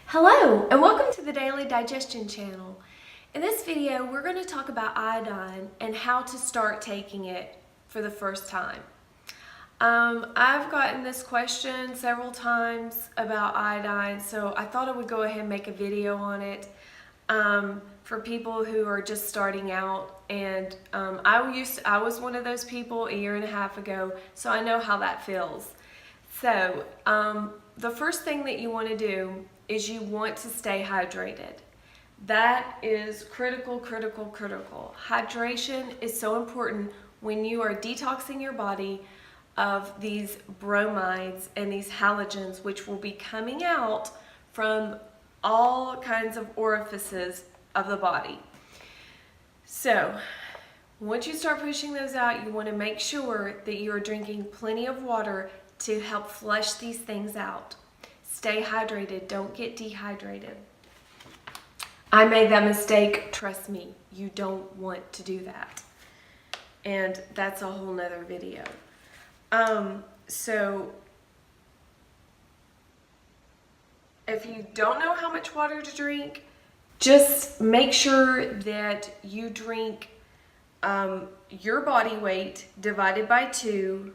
Hello and welcome to the Daily Digestion channel. In this video we're going to talk about iodine and how to start taking it for the first time. I've gotten this question several times about iodine, so I thought I would go ahead and make a video on it for people who are just starting out. And I was one of those people a year and a half ago, so I know how that feels. So the first thing that you want to do is you want to stay hydrated. That is critical. Hydration is so important when you are detoxing your body of these bromides and these halogens, which will be coming out from all kinds of orifices of the body. So once you start pushing those out, you want to make sure that you are drinking plenty of water to help flush these things out. Stay hydrated, don't get dehydrated. I made that mistake, trust me, you don't want to do that. And that's a whole nother video. So if you don't know how much water to drink, just make sure that you drink your body weight divided by 2,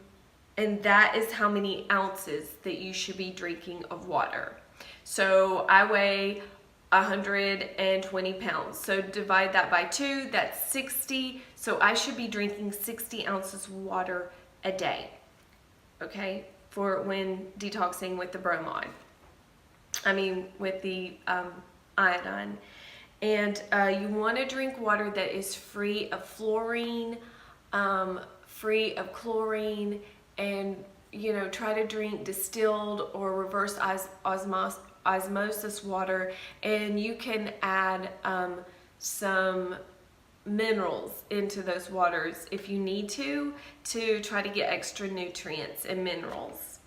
and that is how many ounces that you should be drinking of water. So I weigh 120 pounds. So divide that by 2, that's 60. So I should be drinking 60 ounces of water a day, okay, for when detoxing with the bromide. With the iodine. And you want to drink water that is free of fluorine, free of chlorine, and try to drink distilled or reverse osmosis water. And you can add some minerals into those waters if you need to try to get extra nutrients and minerals.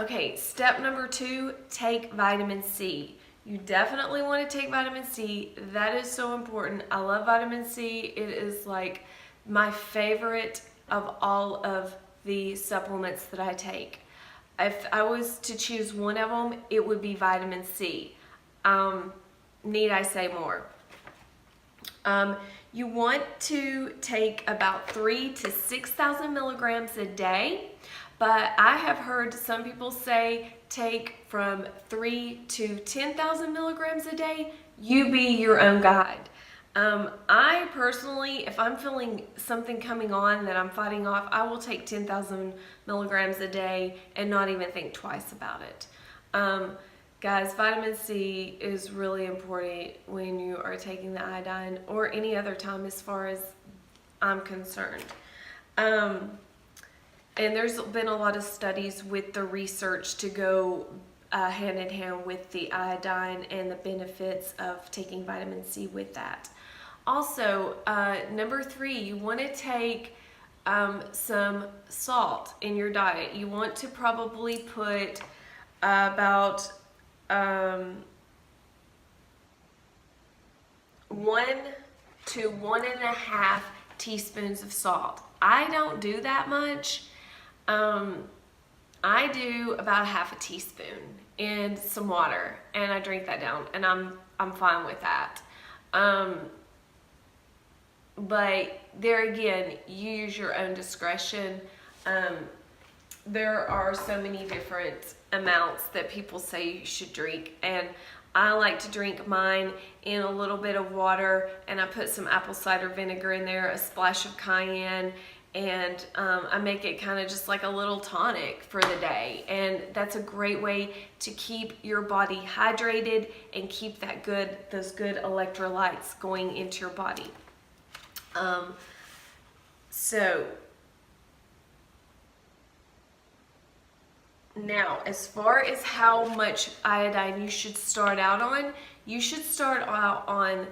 Okay, step number 2, take vitamin C. You definitely want to take vitamin C. That is so important. I love vitamin C. It is like my favorite of all of the supplements that I take. If I was to choose one of them, it would be vitamin C. Need I say more? You want to take about 3,000 to 6,000 milligrams a day, but I have heard some people say take from 3,000 to 10,000 milligrams a day. You be your own guide. I personally, if I'm feeling something coming on that I'm fighting off, I will take 10,000 milligrams a day and not even think twice about it. Guys, vitamin C is really important when you are taking the iodine or any other time as far as I'm concerned. And there's been a lot of studies with the research to go hand in hand with the iodine and the benefits of taking vitamin C with that. Also, number 3, you want to take some salt in your diet. You want to probably put about 1 to 1.5 teaspoons of salt. I don't do that much. I do about 1/2 teaspoon in some water, and I drink that down, and I'm fine with that. But there again, you use your own discretion. There are so many different amounts that people say you should drink, and I like to drink mine in a little bit of water, and I put some apple cider vinegar in there, a splash of cayenne, and I make it kind of just like a little tonic for the day. And that's a great way to keep your body hydrated and keep those good electrolytes going into your body. So now, as far as how much iodine you should start out on, you should start out on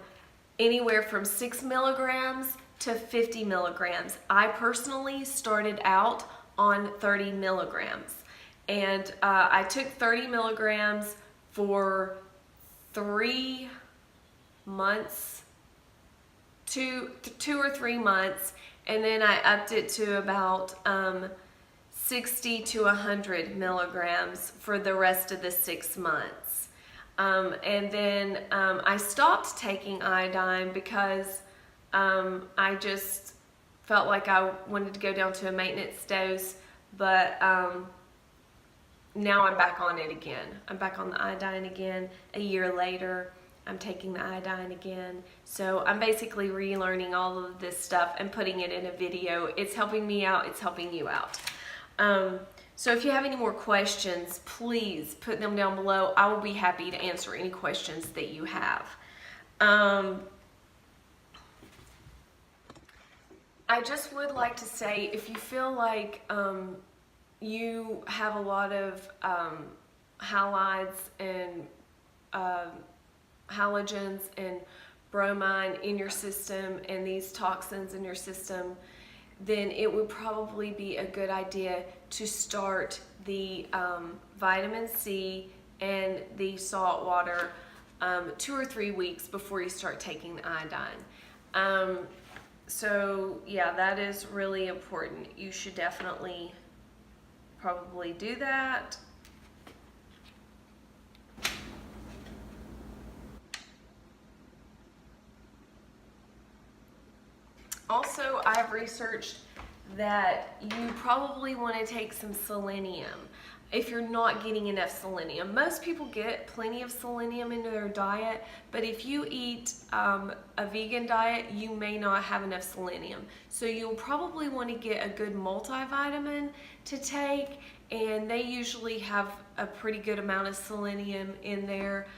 anywhere from 6 milligrams to 50 milligrams. I personally started out on 30 milligrams. And I took 30 milligrams for 3 months, 2 or 3 months, and then I upped it to about 60 to 100 milligrams for the rest of the 6 months. And then I stopped taking iodine because I just felt like I wanted to go down to a maintenance dose, but now I'm back on it again. I'm back on the iodine again a year later. I'm taking the iodine again. So I'm basically relearning all of this stuff and putting it in a video. It's helping me out, it's helping you out. So if you have any more questions, please put them down below. I will be happy to answer any questions that you have. I just would like to say, if you feel like you have a lot of halides and halogens and bromine in your system and these toxins in your system, then it would probably be a good idea to start the vitamin C and the salt water 2 or 3 weeks before you start taking the iodine. So yeah, that is really important. You should definitely probably do that. Also, I've researched that you probably want to take some selenium if you're not getting enough selenium. Most people get plenty of selenium into their diet, but if you eat a vegan diet, you may not have enough selenium. So you'll probably want to get a good multivitamin to take, and they usually have a pretty good amount of selenium in there.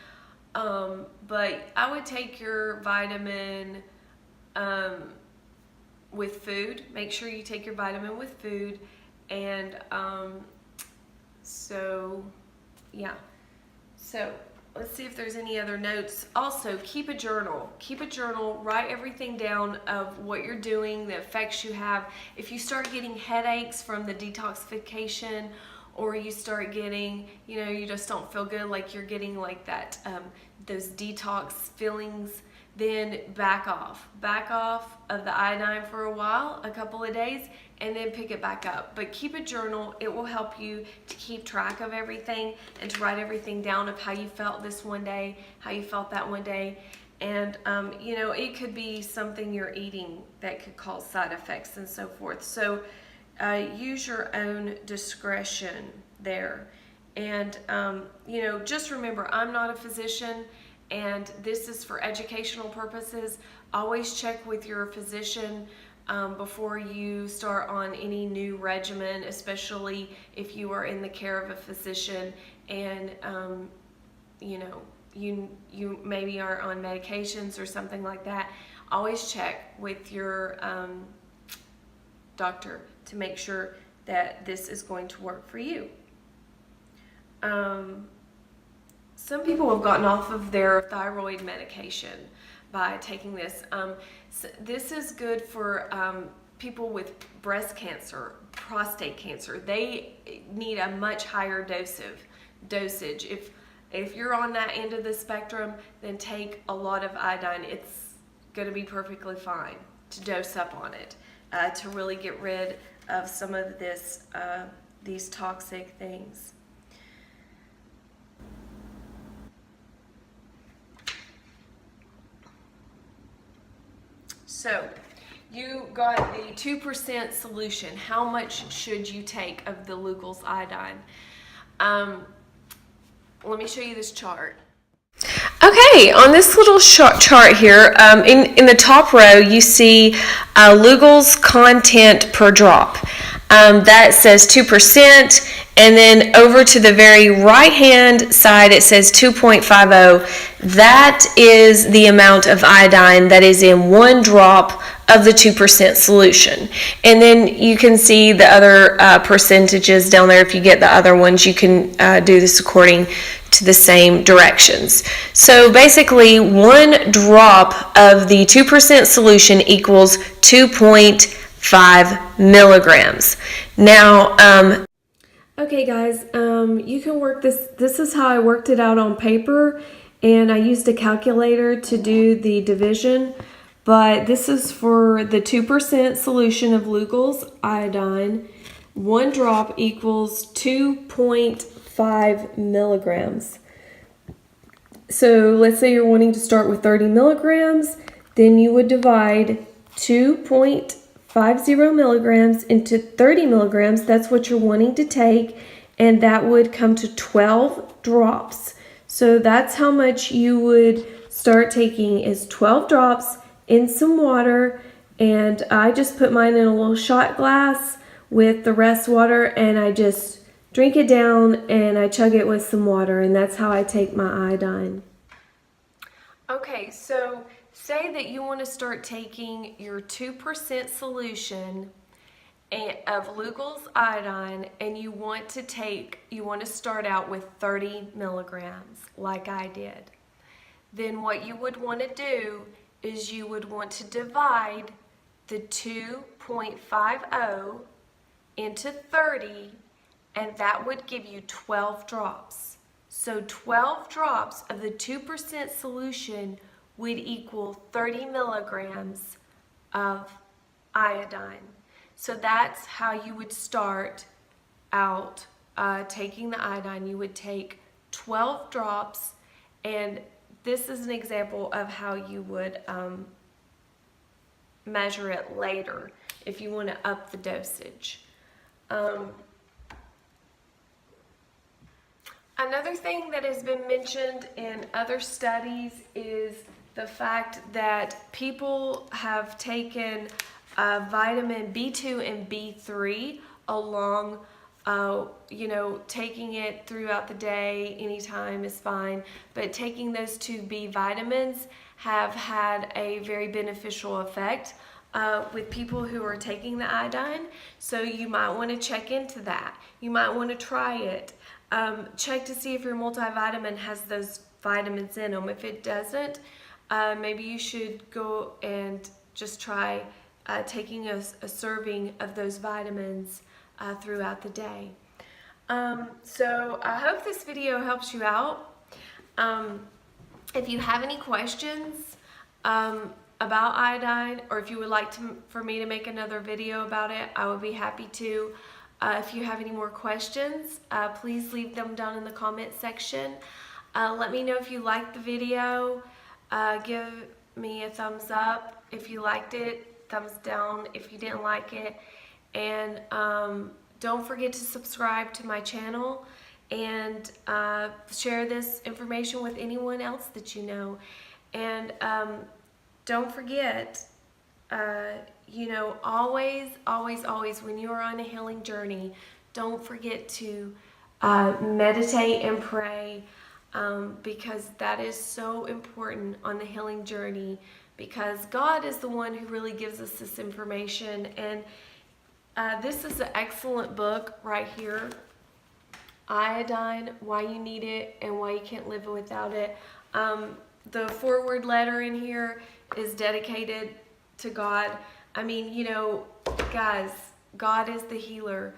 But I would take your vitamin with food. Make sure you take your vitamin with food. And so yeah, so let's see if there's any other notes. Also, keep a journal. Keep a journal. Write everything down of what you're doing, the effects you have. If you start getting headaches from the detoxification, or you start getting, you know, you just don't feel good, like you're getting like that, those detox feelings, then back off of the iodine for a while, a couple of days, and then pick it back up. But keep a journal. It will help you to keep track of everything and to write everything down of how you felt this one day, how you felt that one day. And you know, it could be something you're eating that could cause side effects and so forth. So use your own discretion there. And you know, just remember, I'm not a physician, and this is for educational purposes. Always check with your physician before you start on any new regimen, especially if you are in the care of a physician and you know, you maybe are on medications or something like that. Always check with your doctor to make sure that this is going to work for you. Some people have gotten off of their thyroid medication by taking this. So this is good for people with breast cancer, prostate cancer. They need a much higher dosage. If you're on that end of the spectrum, then take a lot of iodine. It's going to be perfectly fine to dose up on it to really get rid of some of this these toxic things. So you got the 2% solution. How much should you take of the Lugol's iodine? Let me show you this chart. Okay, on this little chart here, in the top row, you see Lugol's content per drop. That says 2%, and then over to the very right-hand side, it says 2.50. That is the amount of iodine that is in 1 drop of the 2% solution. And then you can see the other percentages down there. If you get the other ones, you can do this according to the same directions. So basically, 1 drop of the 2% solution equals 2.5 milligrams. Now, okay guys, you can work this. This is how I worked it out on paper, and I used a calculator to do the division. But this is for the 2% solution of Lugol's iodine. 1 drop equals 2.5 milligrams. So let's say you're wanting to start with 30 milligrams, then you would divide 2.50 milligrams into 30 milligrams. That's what you're wanting to take, and that would come to 12 drops. So that's how much you would start taking, is 12 drops in some water. And I just put mine in a little shot glass with the rest water, and I just drink it down and I chug it with some water, and that's how I take my iodine. Okay, so say that you want to start taking your 2% solution of Lugol's iodine, and you want to start out with 30 milligrams like I did. Then what you would want to do is you would want to divide the 2.50 into 30, and that would give you 12 drops. So 12 drops of the 2% solution would equal 30 milligrams of iodine. So that's how you would start out taking the iodine. You would take 12 drops, and this is an example of how you would measure it later if you want to up the dosage. Another thing that has been mentioned in other studies is the fact that people have taken vitamin B2 and B3 along, taking it throughout the day, anytime is fine, but taking those two B vitamins have had a very beneficial effect with people who are taking the iodine. So you might want to check into that. You might want to try it. Check to see if your multivitamin has those vitamins in them. If it doesn't, maybe you should go and just try taking a serving of those vitamins throughout the day. So I hope this video helps you out. If you have any questions about iodine, or if you would like for me to make another video about it, I would be happy to. If you have any more questions, please leave them down in the comment section. Let me know if you liked the video. Give me a thumbs up if you liked it, thumbs down if you didn't like it, and don't forget to subscribe to my channel, and share this information with anyone else that you know. And don't forget, always when you are on a healing journey, don't forget to meditate and pray, because that is so important on the healing journey, because God is the one who really gives us this information. And this is an excellent book right here, Iodine, Why You Need It and Why You Can't Live Without It. The forward letter in here is dedicated to God. I mean, guys, God is the healer.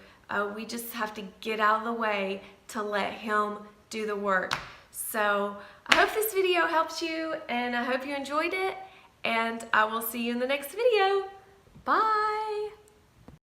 We just have to get out of the way to let Him do the work. So I hope this video helps you, and I hope you enjoyed it, and I will see you in the next video. Bye.